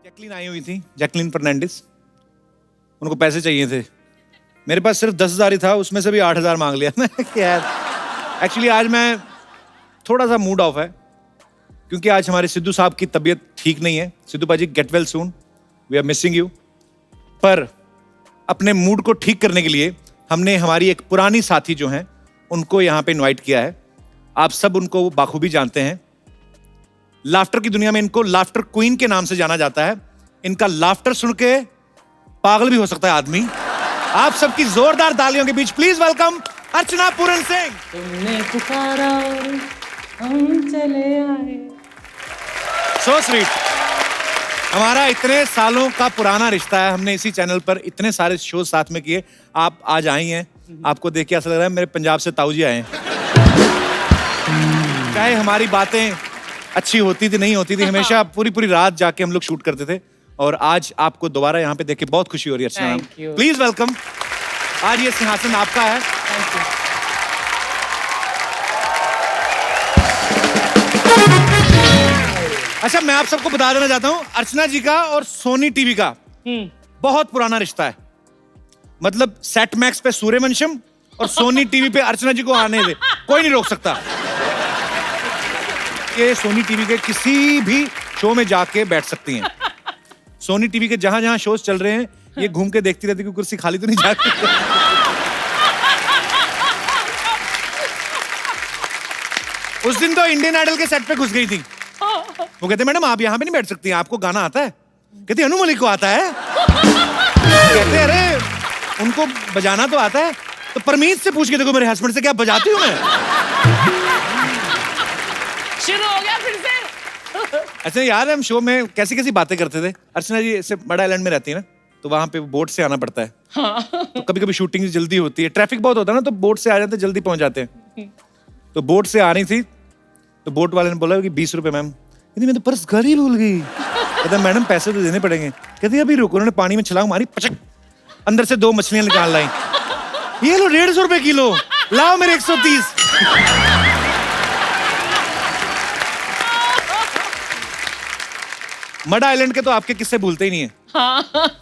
Jacqueline आई हुई थी, Jacqueline Fernandes. उनको पैसे चाहिए थे, मेरे पास सिर्फ 10,000 ही था, उसमें से भी 8,000 मांग लिया मैं। यार एक्चुअली आज मैं थोड़ा सा मूड ऑफ है क्योंकि आज हमारे सिद्धू साहब की तबीयत ठीक नहीं है। Sidhu paaji get well soon, we are missing you. पर अपने मूड को ठीक करने के लिए हमने हमारी एक पुरानी साथी जो हैं उनको यहाँ पे इनवाइट किया है। आप सब उनको बाखूबी जानते हैं, लाफ्टर की दुनिया में इनको लाफ्टर क्वीन के नाम से जाना जाता है। इनका लाफ्टर सुन के पागल भी हो सकता है आदमी। आप सबकी जोरदार तालियों के बीच प्लीज वेलकम अर्चना पूरन सिंह। तुमने पुकारा और हम चले आए। So sweet. हमारा इतने सालों का पुराना रिश्ता है, हमने इसी चैनल पर इतने सारे शो साथ में किए। आप आज आई हैं, आपको देख के ऐसा लग रहा है मेरे पंजाब से ताऊ जी आए हैं। चाहे हमारी बातें अच्छी होती थी नहीं होती थी, हमेशा पूरी पूरी रात जाके हम लोग शूट करते थे और आज आपको दोबारा यहाँ पे देख के बहुत खुशी हो रही है अर्चना मैम। Please welcome. आज ये सिंहासन आपका है। Thank you. अच्छा, मैं आप सबको बता देना चाहता हूँ अर्चना जी का और सोनी टीवी का बहुत पुराना रिश्ता है। मतलब सेट मैक्स पे सूर्यवंशम और सोनी टीवी पे अर्चना जी को आने दे, कोई नहीं रोक सकता। ये सोनी टीवी के किसी भी शो में जाके बैठ सकती हैं। सोनी टीवी के जहां जहां शोज चल रहे हैं ये घूम के देखती रहती है कि कुर्सी खाली तो नहीं जाती। उस दिन तो इंडियन आइडल के सेट पे घुस गई थी। वो कहते मैडम आप यहाँ पे नहीं बैठ सकती हैं, आपको गाना आता है? कहती अनु मलिक को आता है। कहते अरे उनको बजाना तो आता है, तो परमीत से पूछ के देखो मेरे हस्बैंड से, क्या बजाती हूँ मैं? शुरू हो गया फिर से। अच्छा यार, हम शो में कैसी कैसी बातें करते थे। अर्चना जी इससे बड़ा आइलैंड में रहती है ना, तो वहां पे बोट से आना पड़ता है। तो कभी कभी शूटिंग जल्दी होती है, ट्रैफिक बहुत होता है ना, तो बोट से आ जाते, जल्दी पहुंच जाते हैं। तो बोट से आ रही थी तो बोट वाले ने बोला कि 20 रुपए मैम। कहती मैं तो पर्स घर ही भूल गई। कहता मैडम पैसे तो देने पड़ेंगे। कहती अभी रुको। उन्होंने पानी में छलांग मारी, पचक, अंदर से 2 मछलियां निकाल लाई। ये लो 150 रुपए किलो, लाओ मेरे 130। मड आइलैंड के तो आपके किस्से भूलते ही नहीं है।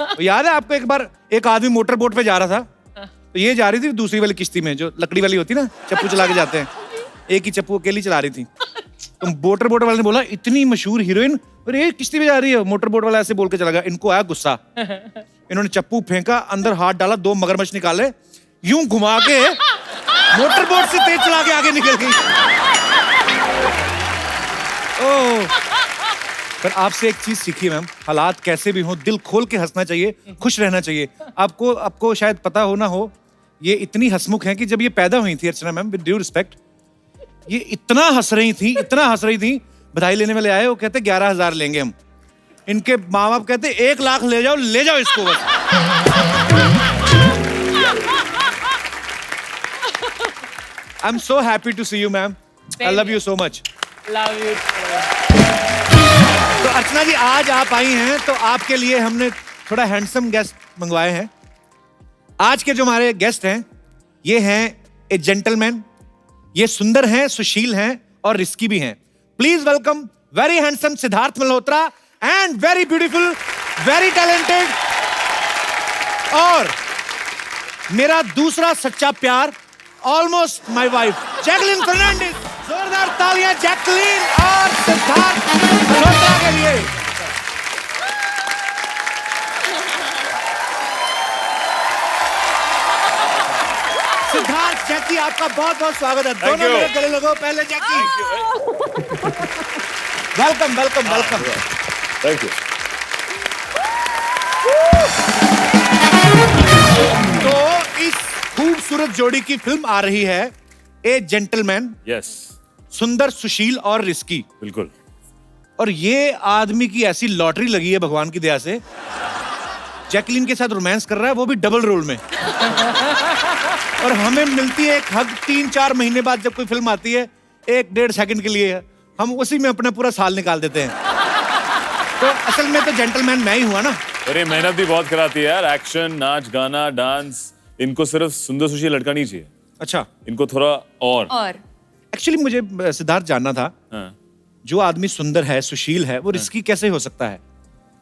तो याद है आपको एक बार एक आदमी मोटर बोट पे जा रहा था, तो ये जा रही थी दूसरी वाली किश्ती में जो लकड़ी वाली होती ना, चप्पू चला के जाते हैं। एक ही चप्पू अकेली चला रही थी। तो मोटर बोट वाले ने बोला इतनी मशहूर हीरोइन और ये किश्ती पे जा रही है। मोटर बोट वाला ऐसे बोल के चला गया। इनको आया गुस्सा, इन्होंने चप्पू फेंका, अंदर हाथ डाला, 2 मगरमच्छ निकाले, यूं घुमा के मोटर बोट से तेज चला के आगे निकल गई। ओह, पर आपसे एक चीज सीखी मैम, हालात कैसे भी हो दिल खोल के हंसना चाहिए, खुश रहना चाहिए। आपको शायद पता हो ना हो, ये इतनी हंसमुख हैं कि जब ये पैदा हुई थी अर्चना मैम, विद ड्यू रिस्पेक्ट, ये इतना हंस रही थी, बधाई लेने वाले आए, वो कहते 11,000 लेंगे हम। इनके माँ बाप कहते 1 लाख ले जाओ इसको बस। I am so happy to see you ma'am, I love you so much. Love you. तो अर्चना जी आज आप आई हैं तो आपके लिए हमने थोड़ा हैंडसम गेस्ट मंगवाए हैं। आज के जो हमारे गेस्ट हैं ये हैं ए जेंटलमैन, ये सुंदर हैं, सुशील हैं और रिस्की भी हैं। Please welcome very handsome Sidharth Malhotra and very beautiful, very talented और मेरा दूसरा सच्चा प्यार, almost my wife, Jacqueline Fernandez. जोरदार तालियां जैकलीन और सिद्धार्थ मल्होत्रा के लिए। सिद्धार्थ, जैकी, आपका बहुत बहुत स्वागत है। दोनों मेरे गले लगो पहले। Jackie welcome welcome welcome. Thank you. तो इस खूबसूरत जोड़ी की फिल्म आ रही है ए जेंटलमैन। यस, सुंदर, सुशील और रिस्की। बिल्कुल। और ये आदमी की ऐसी लॉटरी लगी है भगवान की दया से, जैकलीन के साथ रोमांस कर रहा है, वो भी डबल रोल में। और हमें मिलती है एक हग 3-4 महीने बाद, जब कोई फिल्म आती है 1-1.5 सेकंड के लिए, हम उसी में अपना पूरा साल निकाल देते हैं। तो असल में तो जेंटलमैन मैं ही हुआ ना। अरे मेहनत भी बहुत कराती है यार, एक्शन, नाच, गाना, डांस, इनको सिर्फ सुंदर सुशील लड़का नहीं चाहिए। अच्छा, इनको थोड़ा और एक्चुअली मुझे सिद्धार्थ जानना था, हाँ। जो आदमी सुंदर है, सुशील है, वो रिस्की कैसे हो सकता है?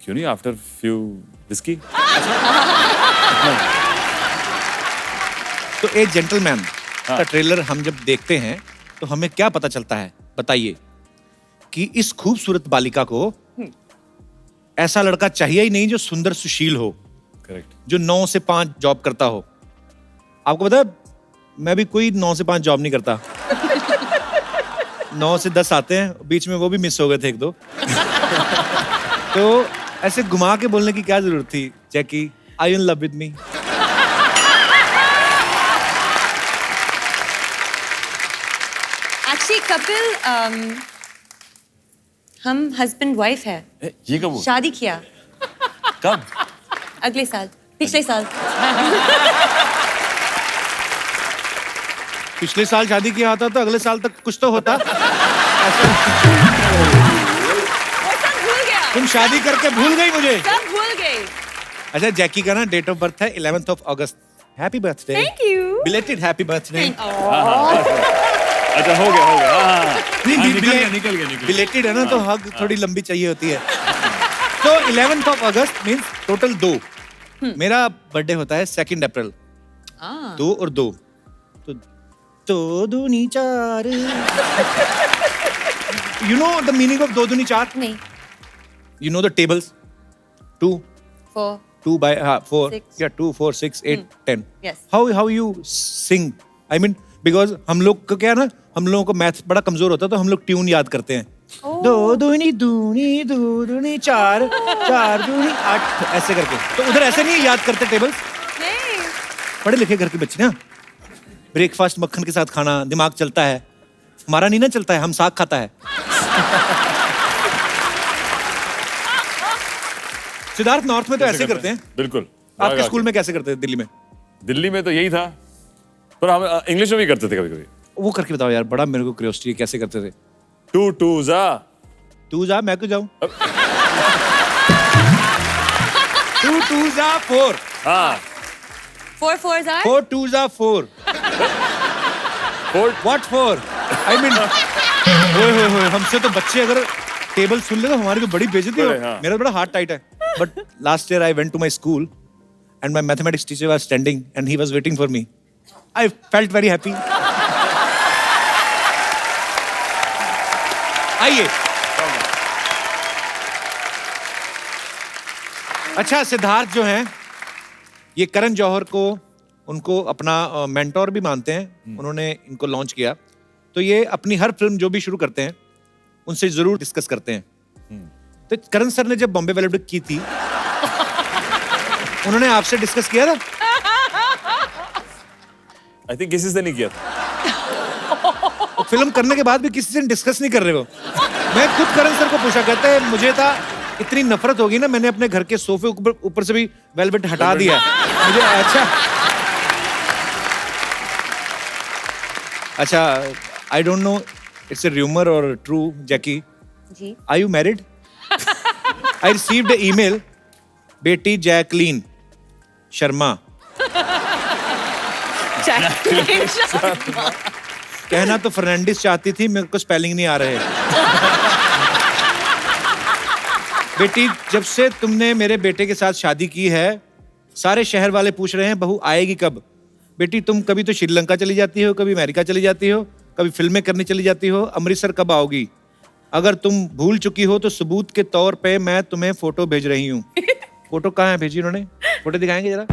क्यों नहीं, आफ्टर फ्यू विस्की। तो ए जेंटलमैन का ट्रेलर हम जब देखते हैं तो हमें क्या पता चलता है, बताइए। कि इस खूबसूरत बालिका को ऐसा लड़का चाहिए ही नहीं जो सुंदर सुशील हो, करेक्ट। जो 9 से 5 जॉब करता हो। आपको पता है मैं भी कोई 9 से 5 जॉब नहीं करता। 9 से 10 आते हैं, बीच में वो भी मिस हो गए थे 1-2। तो ऐसे घुमा के बोलने की क्या जरूरत थी, Jackie I in love with me. Actually Kapil हम हस्बैंड वाइफ है, ये कब हुआ? शादी किया कब? अगले साल, पिछले साल। पिछले साल शादी किया होता तो अगले साल तक कुछ तो होता। वो सब भूल गया, तुम शादी करके भूल गई मुझे। सब भूल गए। अच्छा, जैकी का ना डेट ऑफ बर्थ है 11th of August। Happy birthday. Thank you. Belated happy birthday. अच्छा, हो गया हाँ, निकल गया। बिलेटेड है ना तो हग थोड़ी लंबी चाहिए होती है। तो 11th of August means total 2। मेरा बर्थडे होता है 2 अप्रैल। 2 और 2 तो 2 दूनी 4। You know the meaning of 2 दूनी 4? नहीं। You know the tables? 2 4 2 by 4 6. yeah 2 4 6 8 10 Yes. how you sing, I mean because हम लोग को क्या है ना, हम लोगों को मैथ बड़ा कमजोर होता है तो हम लोग ट्यून याद करते हैं। 2 दूनी दूनी 2 दूनी 4 4 दूनी 8 ऐसे करके। तो उधर ऐसे नहीं याद करते टेबल्स। नहीं। पढ़े लिखे घर के बच्चे ना, ब्रेकफास्ट मक्खन के साथ खाना, दिमाग चलता है। हमारा नहीं ना चलता है, हम साग खाता है। सिद्धार्थ नॉर्थ में तो ऐसे करते हैं। बिल्कुल। आपके स्कूल में कैसे करते हैं दिल्ली में? दिल्ली में तो यही था, पर हम इंग्लिश में भी करते थे कभी कभी। वो करके बताओ यार, बड़ा मेरे को क्यूरियोसिटी है कैसे करते थे। 2 2 जा। तू जा मैं क्यों जाऊं? 2 2 जा 4 हाँ 4 4 are 4 2 जा 4 4 व्हाट 4 आई मीन होए हमसे तो बच्चे अगर टेबल सुन ले तो हमारी तो बड़ी बेइज्जती हो। बड़े, हाँ। मेरा बड़ा हार्ट टाइट है। But last year I went to my school and my mathematics teacher was standing and he was waiting for me. I felt very happy. आइए। अच्छा, सिद्धार्थ जो हैं ये करण जौहर को उनको अपना मेंटोर भी मानते हैं। उन्होंने इनको लॉन्च किया तो ये अपनी हर फिल्म जो भी शुरू करते हैं उनसे जरूर डिस्कस करते हैं। तो करण सर ने जब बॉम्बे वेलवेट की थी उन्होंने आपसे डिस्कस किया था? आई थिंक किसी से नहीं किया था। तो फिल्म करने के बाद भी किसी से डिस्कस नहीं कर रहे हो? मैं खुद करण सर को पूछा, कहते हैं मुझे था इतनी नफरत होगी ना, मैंने अपने घर के सोफे ऊपर से भी वेलवेट हटा दिया मुझे। अच्छा I don't know it's a rumour और true, Jackie ji. Are you married? I received a email, बेटी जैकलीन शर्मा, कहना तो फर्नांडिस चाहती थी, मेरे को स्पेलिंग नहीं आ रहे। बेटी जब से तुमने मेरे बेटे के साथ शादी की है सारे शहर वाले पूछ रहे हैं बहू आएगी कब। बेटी तुम कभी तो श्रीलंका चली जाती हो, कभी अमेरिका चली जाती हो, कभी फिल्में करने चली जाती हो, अमृतसर कब आओगी? अगर तुम भूल चुकी हो तो सबूत के तौर पे मैं तुम्हें फोटो भेज रही हूँ। फोटो कहाँ है भेजी उन्होंने? फोटो दिखाएंगे जरा।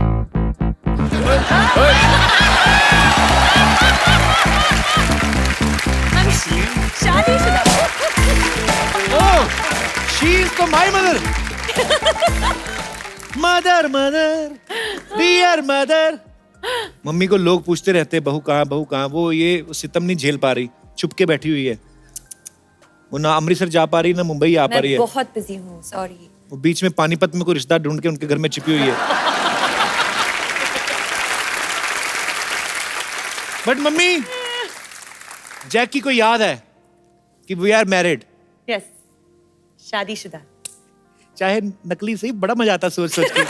शादीशुदा। Oh, she is तो my mother. Mother mother dear mother. Mummy को लोग पूछते रहते बहू कहाँ बहू कहाँ। वो ये सितम नहीं झेल पा रही, छुप के बैठी हुई है। वो ना अमृतसर जा पा रही ना मुंबई आ पा रही मैं है। बहुत बिजी हूँ, सॉरी। वो बीच में पानीपत में कोई रिश्ता ढूंढ के उनके घर में छिपी हुई है। बट मम्मी जैकी को याद है कि वी आर मैरिड। यस, शादीशुदा। चाहे नकली सही, बड़ा मजा आता सोच सोच के।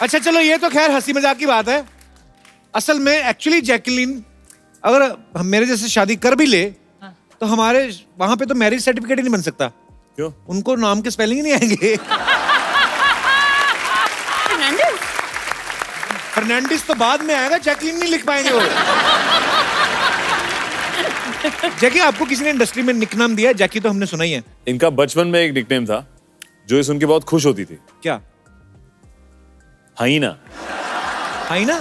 अच्छा चलो ये तो खैर हंसी मजाक की बात है। असल में एक्चुअली जैकलीन अगर हम मेरे जैसे शादी कर भी ले तो हमारे वहां पे तो मैरिज सर्टिफिकेट ही नहीं बन सकता। क्यों? उनको नाम के स्पेलिंग ही नहीं आएंगे। फर्नांडिस तो बाद में आएगा, जैकलीन नहीं लिख पाएंगे वो। जैकी, आपको किसी ने इंडस्ट्री में निकनाम दिया है? जैकी तो हमने सुना ही है। इनका बचपन में एक निकनेम था जो सुन के बहुत खुश होती थी। क्या? हाइना। हाइना?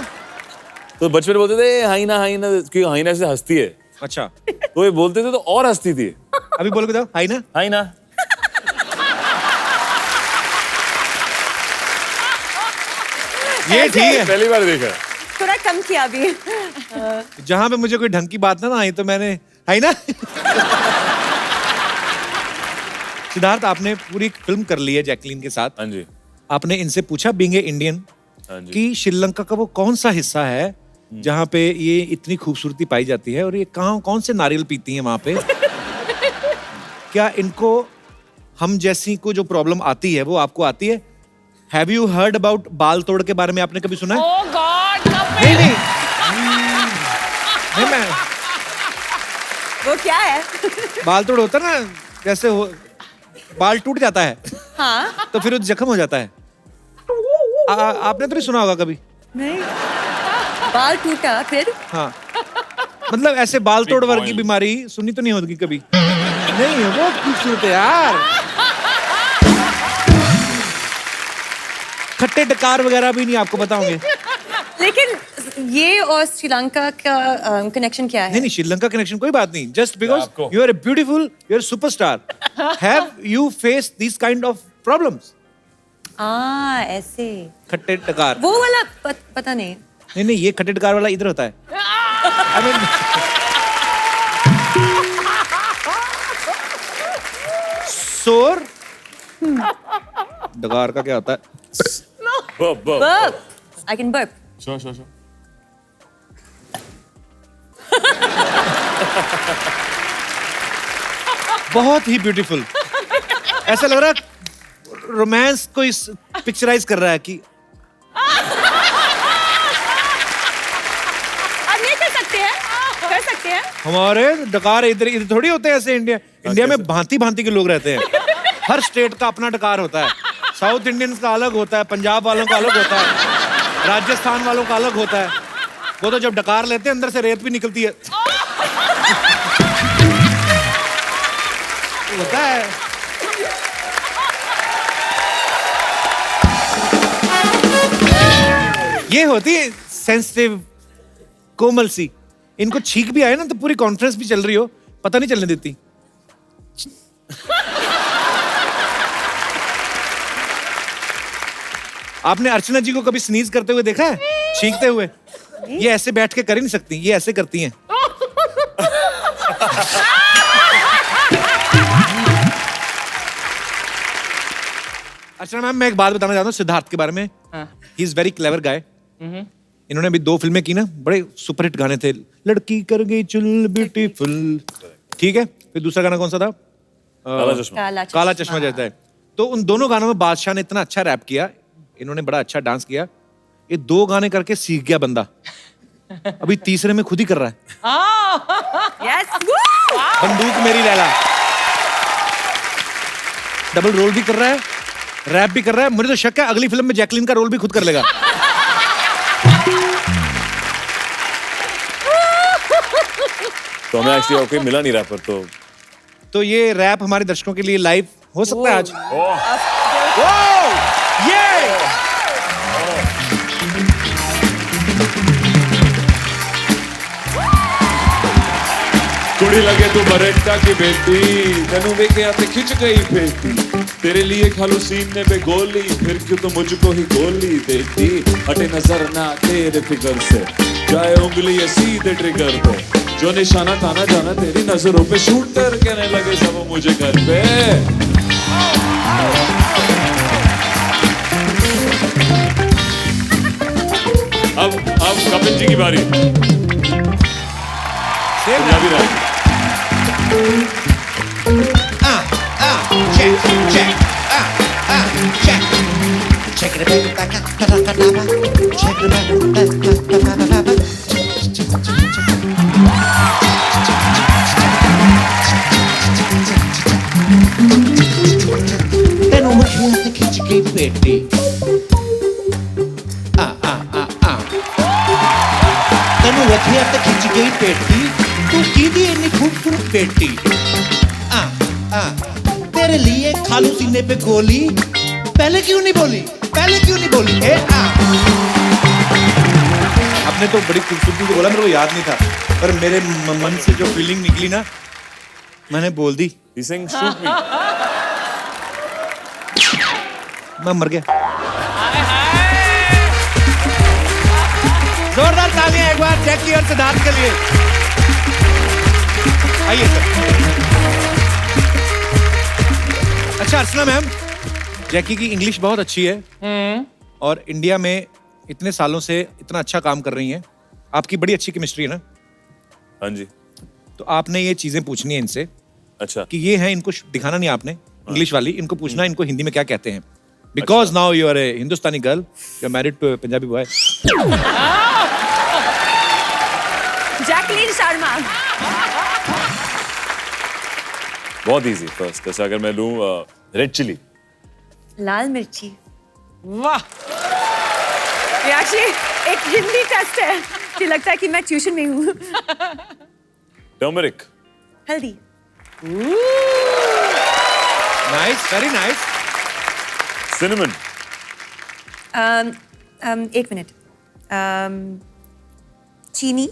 तो बचपन में बोलते थे हाइना हाइना, क्योंकि हाइना से हंसती है। अच्छा, तो ये बोलते थे तो और हंसती थी। अभी बोल के बताओ, हाइना। हाइना। ये ठीक है। पहली बार देखा। थोड़ा कम किया अभी। जहां पे मुझे कोई ढंग की बात ना आई तो मैंने हाइना। सिद्धार्थ, आपने पूरी फिल्म कर ली है जैकलीन के साथ। हाँ जी। आपने इनसे पूछा बीइंग ए इंडियन हाँ जी। कि श्रीलंका का वो कौन सा हिस्सा है जहां पे ये इतनी खूबसूरती पाई जाती है और ये कौन से नारियल पीती हैं वहां पे? क्या इनको हम जैसी को जो प्रॉब्लम आती है वो आपको आती है? हैव यू हर्ड अबाउट बाल तोड़ के बारे में आपने कभी सुना है? Oh God, नहीं नहीं नहीं, मैं वो क्या है? बाल तोड़ होता ना, जैसे हो बाल टूट जाता है हाँ, तो फिर वो जख्म हो जाता है। आपने तो नहीं सुना होगा कभी? नहीं। बाल टूटा फिर? हाँ, मतलब ऐसे बाल तोड़ वर्गी बीमारी सुनी तो नहीं होगी कभी? नहीं, वो खूबसूरत है यार। खट्टे डकार वगैरह भी नहीं आपको बताओगे। लेकिन ये और श्रीलंका का कनेक्शन क्या है? नहीं नहीं, श्रीलंका कनेक्शन कोई बात नहीं। जस्ट बिकॉज आपको- you are beautiful, you are superstar. Have you face this kind of problems? ऐसे। खट्टे डकार। वो वाला पता नहीं। नहीं नहीं, ये खट्टे डकार वाला इधर होता है। I mean, सोर डकार का क्या होता है? Burp. I can burp. Sure. बहुत ही ब्यूटीफुल। ऐसा लग रहा है रोमांस को इस पिक्चराइज कर रहा है कि आप ये कर सकते हैं? कर सकते हैं? हमारे डकार इधर इधर थोड़ी होते हैं ऐसे। इंडिया में भांति भांति के लोग रहते हैं। हर स्टेट का अपना डकार होता है। साउथ इंडियंस का अलग होता है, पंजाब वालों का अलग होता है, राजस्थान वालों का अलग होता है। वो तो जब डकार लेते हैं अंदर से रेत भी निकलती है। होता है। ये होती है सेंसिटिव, कोमल सी। इनको छींक भी आए ना तो पूरी कॉन्फ्रेंस भी चल रही हो, पता नहीं चलने देती। आपने अर्चना जी को कभी स्नीज करते हुए देखा है? छींकते हुए? ये ऐसे बैठ के कर ही नहीं सकती, ये ऐसे करती हैं। अर्चना मैम, मैं एक बात बताना चाहता हूँ सिद्धार्थ के बारे में। ही इज वेरी क्लेवर गाय। इन्होंने अभी 2 फिल्में की ना, बड़े सुपरहिट गाने थे। लड़की कर गई चुल ब्यूटीफुल, ठीक है। फिर दूसरा गाना कौन सा था? काला चश्मा जैसा है। तो उन दोनों गानों में बादशाह ने इतना अच्छा रैप किया, इन्होंने बड़ा अच्छा डांस किया। ये 2 गाने करके सीख गया बंदा, अभी तीसरे में खुद ही कर रहा है। Yes. बंदूक मेरी लैला। डबल रोल भी कर रहा है, रैप भी कर रहा है। मुझे तो शक है अगली फिल्म में जैकलीन का रोल भी खुद कर लेगा। तो हमें एक्चुअली ओके मिला नहीं रैपर तो ये रैप हमारे दर्शकों के लिए लाइव हो सकता है आज। ये कुड़ी लगे तू बरेटा की बेटी, तेनू वेखे आते खिंच गई बेटी। तेरे लिए खालू सीने पे गोली, फिर क्यों तो मुझको ही गोली देती। हटे नजर ना तेरे फिगर से, जाए उंगली ये सीधे ट्रिगर पे। जो निशाना था ना जाना तेरी नजरों पे, शूटर कहने लगे सब मुझे घर पे। अब कपिल जी की बारी। पंजाबी रैप। गई पेटी तेनू रखिया ते खिंच गई पेटी तू कीदी इतनी खूबसूरत पेटी तेरे लिए खालू सीने पे गोली पहले क्यों नहीं बोली आपने तो बड़ी खूबसूरती से बोला मेरे को याद नहीं था पर मेरे मन से जो फीलिंग निकली ना मैंने बोल दी He's saying shoot me. मैं मर गया जोरदार तालियां एक बार जैकी और सिद्धार्थ के लिए आइए सर अच्छा अर्चना मैम जैकी की इंग्लिश बहुत अच्छी है और इंडिया में इतने सालों से इतना अच्छा काम कर रही हैं आपकी बड़ी अच्छी केमिस्ट्री है ना हाँ जी तो आपने ये चीजें पूछनी है इनसे अच्छा कि ये है इनको दिखाना नहीं आपने इंग्लिश वाली इनको पूछना इनको हिंदी में क्या कहते हैं because now you are a Hindustani girl you are married to Punjabi boy Jacqueline Sharma बहुत इजी फर्स्ट जैसे अगर मैं लूं रेड चिली लाल मिर्ची वाह ये एक्चुअली एक हिंदी टेस्ट है मुझे लगता है कि मैं ट्यूशन में हूँ टर्मरिक हल्दी नाइस वेरी नाइस सिनेमन एक मिनट चीनी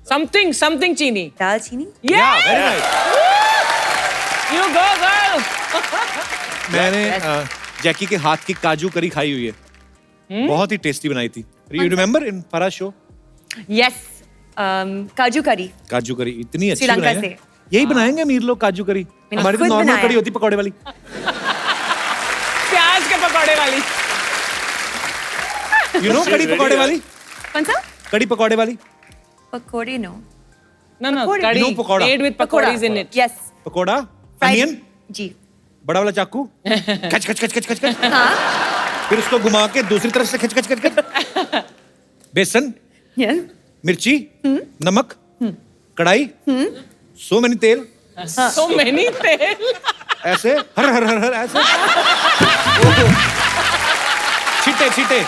समथिंग चीनी दाल चीनी या very nice you go girl मैंने जैकी के हाथ की काजू करी खाई हुई है बहुत ही टेस्टी बनाई थी you remember in Faraz show yes kaju curry काजू करी इतनी अच्छी श्रीलंका बनाई है। से। यही बनाएंगे अमीर लोग काजू करी मैंने हमारी तो खुद नॉर्मल बनाया। करी होती पकौड़े वाली प्याज के पकौड़े वाली यू नो कड़ी पकौड़े वाली कौन सा कड़ी पकौड़े वाली पकौड़े नो No, पकौड़े। Kadhi No, pakora. made with pakoras in it. Yes pakora onion जी बड़ा वाला चाकू खच खच खच खच खच खच हाँ फिर उसको घुमा के दूसरी तरफ से खच खच खच खच बेसन यस मिर्ची नमक कढ़ाई सो मैनी तेल So many तेल ऐसे हर हर हर हर ऐसे छीटे छीटे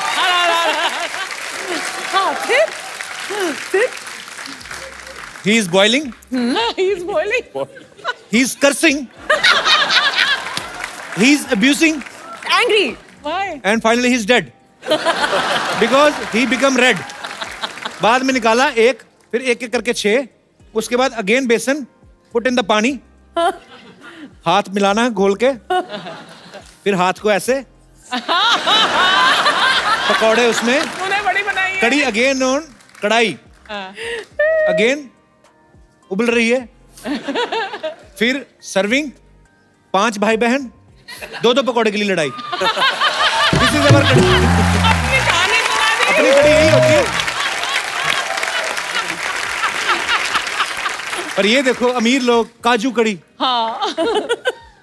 हाँ फिर he is boiling He's boiling. he is cursing he is abusing angry Why? and finally he is dead because he become red बाद में निकाला एक फिर एक एक करके 6 उसके बाद अगेन बेसन पुट इन द पानी हाथ मिलाना है घोल के फिर हाथ को ऐसे पकौड़े उसमें तूने बड़ी बनाई है कड़ी अगेन ऑन कढ़ाई अगेन उबल रही है फिर सर्विंग 5 भाई बहन 2-2 पकौड़े के लिए लड़ाई This is our कड़ी अपनी कहानी सुना दी अपनी कड़ी यही होती है पर ये देखो अमीर लोग काजू कड़ी हाँ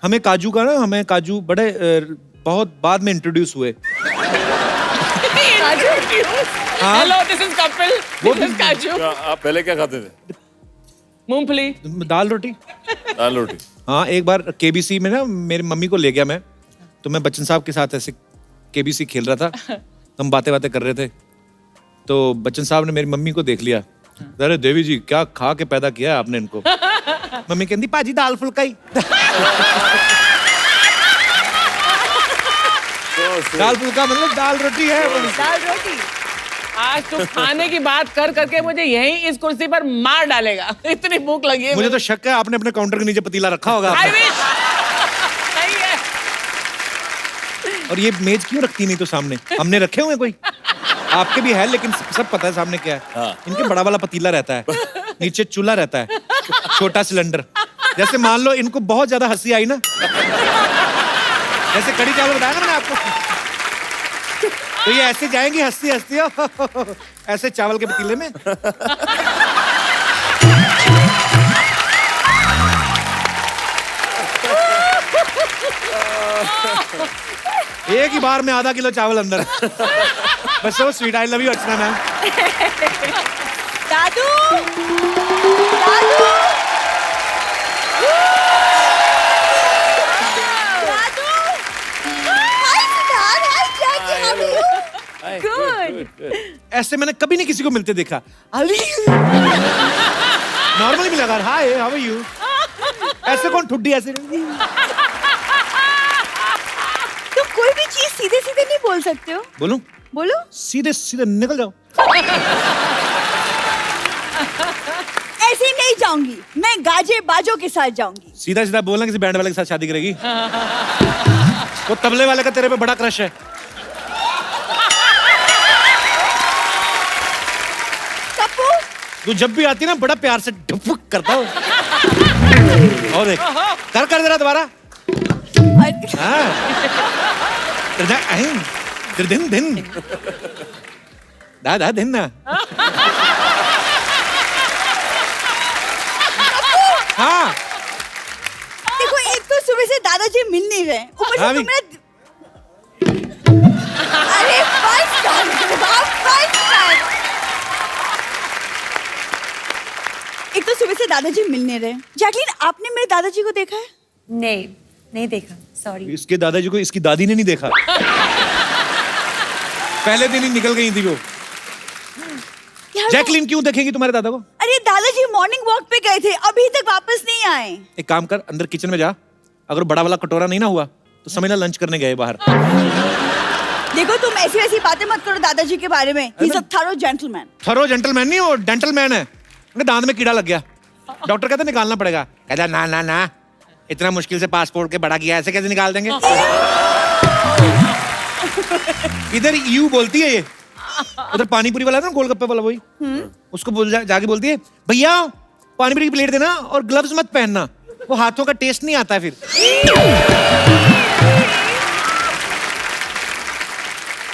हमें काजू का ना हमें काजू बड़े बहुत बाद में इंट्रोड्यूस हुए हाँ। हेलो दिस इज कपिल वो दिस इज काजू क्या आप पहले क्या खाते थे मूंगफली दाल रोटी दाल रोटी हाँ एक बार केबीसी में ना मेरी मम्मी को ले गया मैं तो मैं बच्चन साहब के साथ ऐसे केबीसी खेल रहा था तो हम बातें बातें कर रहे थे तो बच्चन साहब ने मेरी मम्मी को देख लिया अरे देवी जी क्या खा के पैदा किया है आपने इनको मम्मी कहती पाजी दाल फुल्का ही दाल फुल्का मतलब दाल रोटी है दाल रोटी आज तू खाने की बात कर करके मुझे यहीं इस कुर्सी पर मार डालेगा इतनी भूख लगी है मुझे तो शक है आपने अपने काउंटर के नीचे पतीला रखा होगा आई विश नहीं है और ये मेज क्यों रखती नहीं तो सामने हमने रखे हुए कोई आपके भी है लेकिन सब पता है सामने क्या है हाँ। इनके बड़ा वाला पतीला रहता है नीचे चूल्हा रहता है छोटा सिलेंडर जैसे मान लो इनको बहुत ज्यादा हंसी आई ना जैसे कड़ी चावल बताया ना मैंने आपको तो ये ऐसे जाएंगी हंसती हंसती ऐसे चावल के पतीले में एक ही बार में आधा किलो चावल अंदर बस so sweet I love you Archana ma'am दादू दादू दादू हाय सिद्धार्थ ऐसे मैंने कभी नहीं किसी को मिलते देखा। नॉर्मली मिला कर, हाय हाउ आर यू, ऐसे कौन ठुड्डी ऐसे। तुम कोई भी चीज सीधे सीधे नहीं बोल सकते हो। बोलूं? बोलो। सीधे सीधे निकल जाओ। ऐसे ही नहीं जाऊंगी, मैं गाजे बाजों के साथ जाऊंगी। सीधा सीधा बोलना किसी बैंड वाले के साथ शादी करेगी। वो तबले वाले का तेरे पे बड़ा क्रश है। कप्पू, तू जब भी आती ना बड़ा प्यार से ढुक करता हो। और देख, कर जरा दोबारा। हाँ। दिन दा दिन ना। हाँ। देखो, एक तो सुबह से दादाजी मिल नहीं रहे, ऊपर से हाँ तुम मेरा। अरे बस कर, बस कर। एक तो सुबह से दादाजी मिल नहीं रहे। जैकलीन, आपने मेरे दादाजी को देखा है? नहीं, नहीं देखा, सॉरी। इसके दादाजी को इसकी दादी ने नहीं देखा। पहले दिन ही निकल गई थी वो। यार, जैकलीन क्यों देखेंगी तुम्हारे दादा को? अरे दादाजी मॉर्निंग वॉक पे गए थे, अभी तक वापस नहीं आए। एक काम कर, अंदर किचन में जा, अगर बड़ा वाला कटोरा नहीं ना हुआ तो समझना लंच करने गए बाहर। देखो, तुम ऐसी वैसी बातें मत करो दादाजी के बारे में। He's a thorough gentleman। Thorough gentleman नहीं, वो डेंटलमैन है। उनके दांत में कीड़ा लग गया, डॉक्टर कहता निकालना पड़ेगा। कहता ना, इतना मुश्किल से पासपोर्ट के बड़ा किया, ऐसे कैसे निकाल देंगे। इधर यू बोलती है ये, उधर पानीपुरी वाला है ना, गोलगप्पे वाला, वही उसको बोल जाके बोलती है, भैया पानीपुरी की प्लेट देना और ग्लव्स मत पहनना, वो हाथों का टेस्ट नहीं आता है फिर।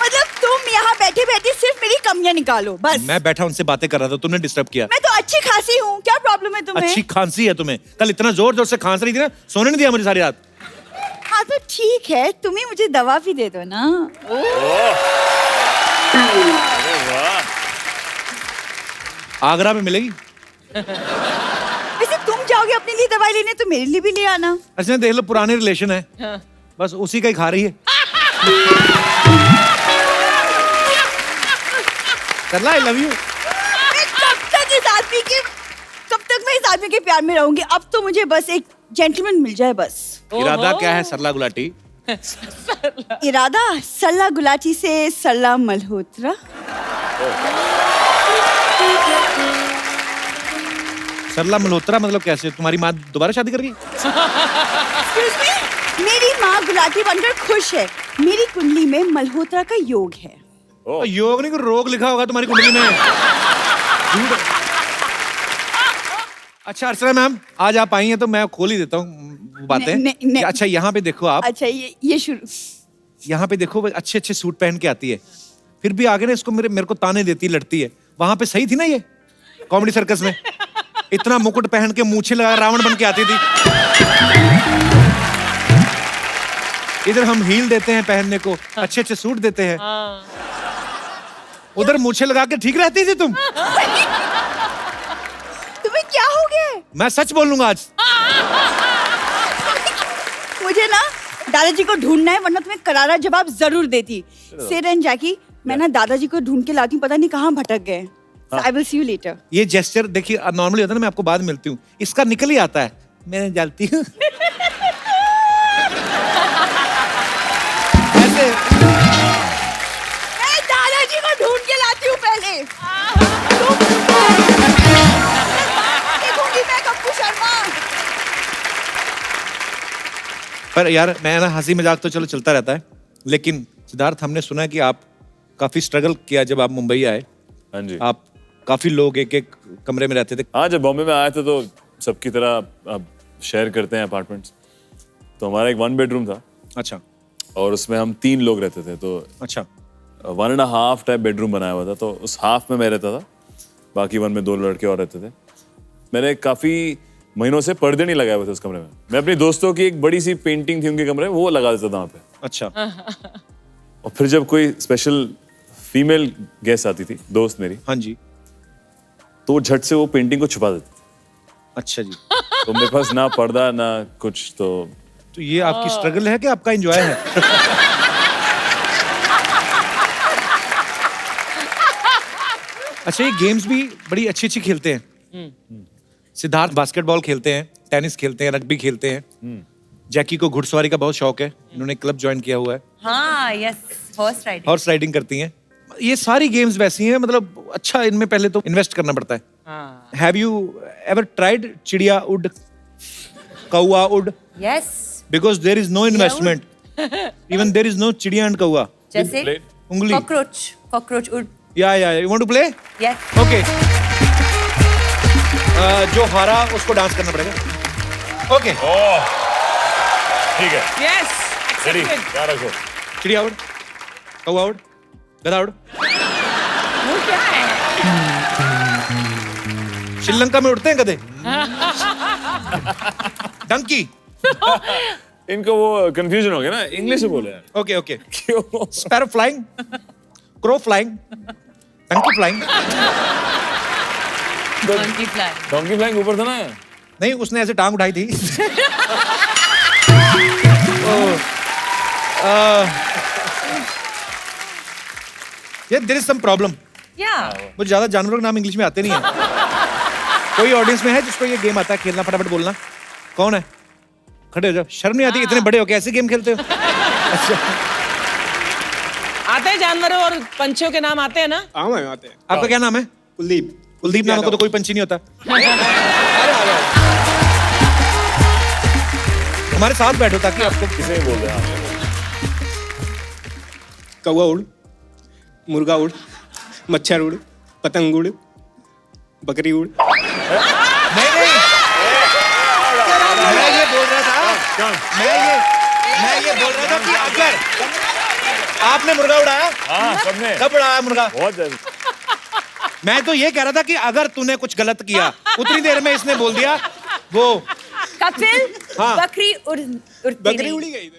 मतलब तुम यहाँ बैठे बैठे सिर्फ मेरी कमियां निकालो बस। मैं बैठा उनसे बातें कर रहा था, तुमने डिस्टर्ब किया। मैं तो अच्छी खासी हूँ, क्या प्रॉब्लम है तुम्हें? अच्छी खांसी है तुम्हें, कल इतना जोर जोर से खांस रही थी ना, सोने नहीं दिया मुझे सारी रात। हाँ तो ठीक है, तुम ही मुझे दवा भी दे दो ना। आगरा में मिलेगी। वैसे तुम जाओगे अपने लिए दवाई लेने तो मेरे लिए भी ले आना। अच्छा देख लो, पुराने रिलेशन है, बस उसी का ही खा रही है। करला, आई लव यू। कब तक मैं इस आदमी के प्यार में रहूंगी? अब तो मुझे बस एक जेंटलमैन मिल जाए बस। इरादा क्या है सरला गुलाटी? इरादा सल्ला गुलाटी से सल्ला मल्होत्रा। सरला मल्होत्रा मतलब कैसे? तुम्हारी माँ दोबारा शादी कर रही है? Excuse me? मेरी माँ गुलाटी बनकर खुश है। मेरी कुंडली में मल्होत्रा का योग है। योग नहीं, कोई रोग लिखा होगा तुम्हारी कुंडली में। अच्छा अर्चना मैम, आज आप आई हैं तो मैं खोल ही देता हूँ बातें। नहीं। अच्छा यहाँ पे देखो आप, अच्छा ये शुरू। यहाँ पे देखो, अच्छे अच्छे सूट पहन के आती है, फिर भी आगे ना इसको मेरे को ताने देती, लड़ती है। वहां पे सही थी ना ये कॉमेडी सर्कस में, इतना मुकुट पहन के मूछें लगा रावण बन के आती थी। इधर हम हील देते हैं पहनने को, अच्छे अच्छे सूट देते हैं, उधर मूछें लगा के ठीक रहती थी तुम। तुम्हें क्या हो गया है? मैं सच बोलूंगा आज। मुझे ना दादाजी को ढूंढना है, वरना तुम्हें करारा जवाब जरूर देती। सिड एंड जैकी, मैं ना दादाजी को ढूंढ के लाती हूँ, पता नहीं कहाँ भटक गए। I will see you later. ये जेस्चर देखिए, नॉर्मली होता है ना, मैं आपको बाद में मिलती हूँ, इसका निकल ही आता है, मैं जानती हूँ। ऐसे मैं दादाजी को ढूंढ के लाती हूँ पहले। देखूंगी मैं कप्पू शर्मा। पर यार मैं ना, हंसी मजाक तो चलो चलता रहता है, लेकिन सिद्धार्थ हमने सुना है कि आप काफी स्ट्रगल किया जब आप मुंबई आए। हाँ जी। आप काफी लोग एक एक कमरे में रहते थे। हाँ, जब बॉम्बे में आए थे तो सबकी तरह अब शेयर करते हैं अपार्टमेंट्स, तो हमारा एक 1 बेडरूम था। अच्छा और उसमें हम 3 लोग रहते थे, तो अच्छा 1.5 टाइप बेडरूम बनाया हुआ था, तो उस हाफ में मैं रहता था, बाकी 1 में 2 लड़के और रहते थे। मैंने काफी महीनों से पर्दे नहीं लगाए हुए थे उस कमरे में। मैं अपनी दोस्तों की एक बड़ी सी पेंटिंग थी उनके कमरे में, वो लगा देता था वहाँ पे। अच्छा। और फिर जब कोई स्पेशल फीमेल गेस्ट आती थी, दोस्त मेरी, हाँ जी। तो वो झट से वो पेंटिंग को छुपा देती थी। अच्छा जी। तो मेरे पास ना पर्दा ना कुछ, तो ये आपकी स्ट्रगल है कि आपका एंजॉय है? अच्छा, ये गेम्स भी बड़ी अच्छी अच्छी खेलते हैं। सिद्धार्थ बास्केटबॉल खेलते हैं, टेनिस खेलते हैं, रग्बी खेलते हैं। जैकी को घुड़सवारी का बहुत शौक है, इन्होंने क्लब ज्वाइन किया हुआ है, हाँ yes, horse riding. Horse riding करती हैं। ये सारी गेम्स वैसी हैं, मतलब अच्छा इनमें पहले तो इन्वेस्ट करना पड़ता है। हाँ। हैव यू एवर ट्राइड चिड़िया उड, कौआ उड? Yes, because there is no investment, even there is no चिड़िया एंड कौआ। जैसे उंगली। कॉकरोच उड। या you want to play? Yes. Okay. जो हारा उसको डांस करना पड़ेगा। ओके। ठीक है, यस, रेडी, एक्सेप्टेड। याद रखो। चिड़िया उड़, कौआ उड़, गधा उड़। वो क्या है? श्रीलंका में उड़ते हैं गधे। डंकी। इनको वो कंफ्यूजन हो गया ना, इंग्लिश में बोले यार। Okay okay. क्यों? Sparrow flying, crow flying, donkey flying. Monkey fly. Donkey flying ऊपर था ना। नहीं, उसने ऐसे टांग उठाई थी। ये देयर इज सम प्रॉब्लम। या मुझे ज्यादा जानवरों के नाम इंग्लिश में आते नहीं है। कोई ऑडियंस में है जिसको ये गेम आता है खेलना? फटाफट बोलना। कौन है? खड़े हो जाओ, शर्म नहीं आती? इतने बड़े हो कैसे गेम खेलते हो? अच्छा, आते हैं जानवरों और पंछियों के नाम आते हैं ना? आते हैं। आपका क्या नाम है? कुलदीप। कुलदीप नाम का तो कोई पंछी नहीं होता। हमारे साथ बैठो ताकि आपको किसे बोल रहे हैं? कौवा उड़, मुर्गा उड़, मच्छर उड़, पतंग उड़, बकरी उड़। नहीं नहीं, मैं ये बोल रहा था, मैं ये बोल रहा था कि अगर आपने मुर्गा उड़ाया, हाँ, सबने। कब उड़ाया मुर्गा? बहुत जल्दी। मैं तो ये कह रहा था कि अगर तूने कुछ गलत किया, उतनी देर में इसने बोल दिया वो कपिल, हाँ। बकरी उड़ती बकरी नहीं। उड़ी गई।